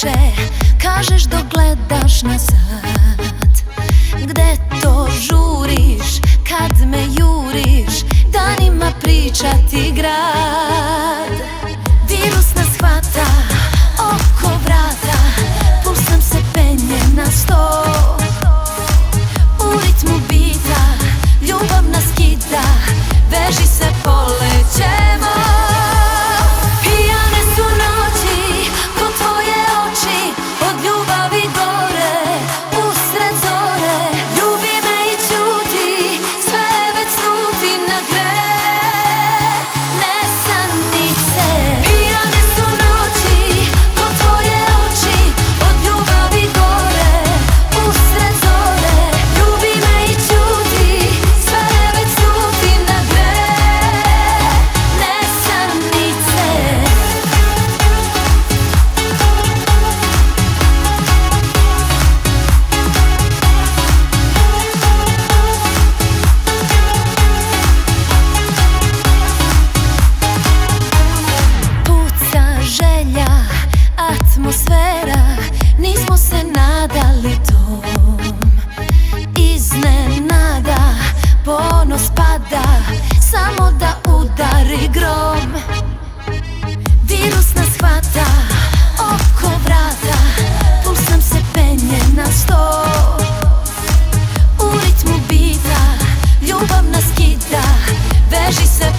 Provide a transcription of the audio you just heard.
priče kažeš dok gledaš nazad. Gde to žuriš kad me juriš, danima priča ti grad. Virus nas hvata oko vrata, puls nam se penje na 100. U ritmu bita ljubav nas kida, veži se polećemo. Pijane su noći ko tvoje oči, od ljubavi gore usred zore. Ljubi me i ćuti, sve već sluti na greh nesanice. Pijane su noći ko tvoje oči, od ljubavi gore usred zore. Ljubi me i ćuti, sve već sluti na greh nesanice. Puca želja, atmosfera, nismo se nadali tom. Iznenada, ponos pada, samo da udari grom. Virus nas hvata oko vrata, puls nam se penje na 100. U ritmu bita ljubav nas kida, veži se